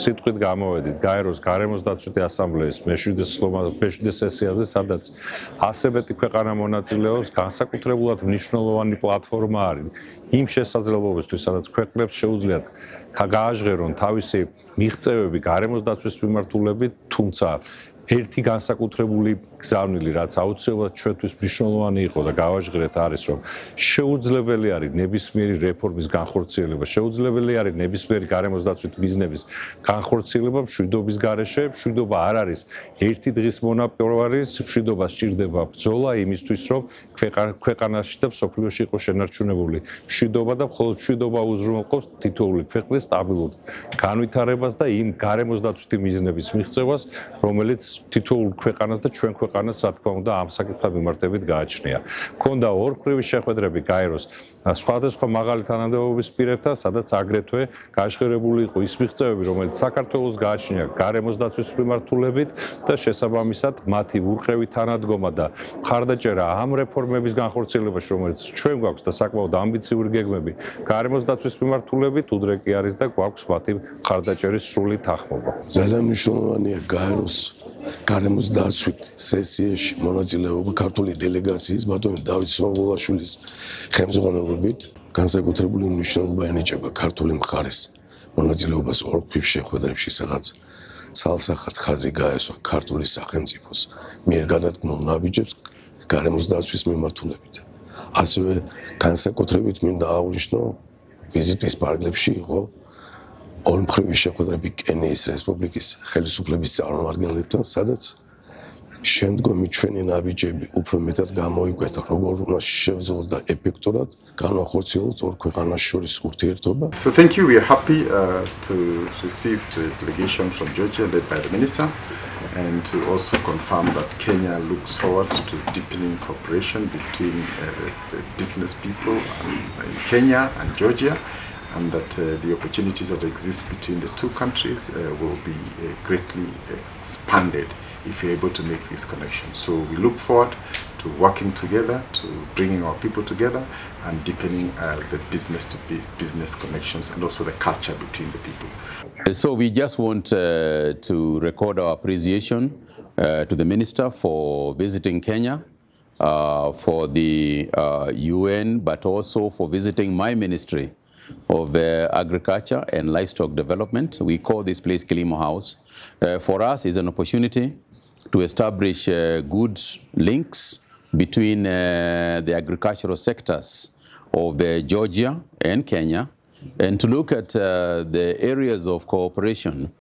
სიტყვით გამოვედით გაეროს გარემოს დაცვითი ასამბლეის მეშვიდე სესიაზე, სადაც ასე მეტი ქვეყანა მონაწილეობს, განსაკუთრებულად მნიშვნელოვანი პლატფორმა არის იმ შესაძლებლობისთვის, სადაც ქვეყნებს შეუძლიათ გააჟღერონ თავისი მიღწევები გარემოს დაცვის მიმართულებით, თუმცა ერთი განსაკუთრებული გზავნილი, რაც აუცილებლად ჩვენთვის მნიშვნელოვანი იყო და გავაჟღერეთ არის, რომ შეუძლებელი არის ნებისმიერი რეფორმის განხორციელება, შეუძლებელი არის ნებისმიერი გარემოს დაცვითი მიზნების განხორციელება მშვიდობის გარეშე. მშვიდობა არ არის ერთი დღის მონაპოვარი, მშვიდობა სჭირდება ბრძოლა იმისთვის, რომ ქვეყანაში და მსოფლიოში იყოს შენარჩუნებული მშვიდობა და მხოლოდ მშვიდობა უზრუნველყოფს თითოეული ქვეყნის სტაბილურ განვითარებას და იმ გარემოს დაცვითი მიზნების მიღწევას, რომელიც თითოეულ ქვეყანას და ჩვენ ქვეყანას, რა თქმა უნდა, ამ საკითხთან მიმართებით გააჩნია. Ქონდა ორმხრივი შეხვედრები გაეროს სხვადასხვა მაღალი თანამდებობის პირებთან, სადაც აგრეთვე გაჟღერებული იყო ის მიღწევები, რომელიც საქართველოს გააჩნია გარემოს დაცვის მიმართულებით და შესაბამისად მათი ურყევი თანადგომა და მხარდაჭერა ამ რეფორმების განხორციელებაში, რომელიც ჩვენ გვაქვს და საკმაოდ ამბიციური გეგმები გარემოს დაცვის მიმართულებით, უდრეკი არის და გვაქვს მათი მხარდაჭერის სრული თანხმობა. ძალიან მნიშვნელოვანია გაეროს გარემოს დაცვით სესიაში მონაწილეობა ქართული დელეგაციის ბატონი დავით სმოგულაშვილის ხელმძღვანელობით. განსაკუთრებული მნიშვნელობა ენიჭება ქართული მხარის მონაწილეობას ორმხრივ შეხვედრებში, სადაც ცალსახად ხაზი გაესვა ქართული სახელმწიფოს მიერ გადადგმულ ნაბიჯებს გარემოს დაცვის მიმართულებით. ასევე განსაკუთრებით მინდა აღვნიშნო ვიზიტის პარკლებში იყო ორმხრივი შეხვედრები კენიის რესპუბლიკის ხელისუფლების წარმომადგენლებთან, სადაც შემდგომი ჩვენი ნაბიჯები უფრო მეტად გამოიკვეთა, როგორ უნდა შევძლოთ და ეფექტურად განახორციელოთ ორ ქვეყანას შორის ურთიერთობა. So thank you. We are happy to receive the delegation from Georgia led by the minister and to also confirm that Kenya looks forward to deepening cooperation between the business people in Kenya and Georgia. And that the opportunities that exist between the two countries will be greatly expanded if we're able to make these connections. So we look forward to working together, to bringing our people together and deepening the business connections and also the culture between the people. So we just want to record our appreciation to the Minister for visiting Kenya, for the UN, but also for visiting my ministry of Agriculture and Livestock Development. We call this place Kilimo House. For us, it's an opportunity to establish good links between the agricultural sectors of Georgia and Kenya, and to look at the areas of cooperation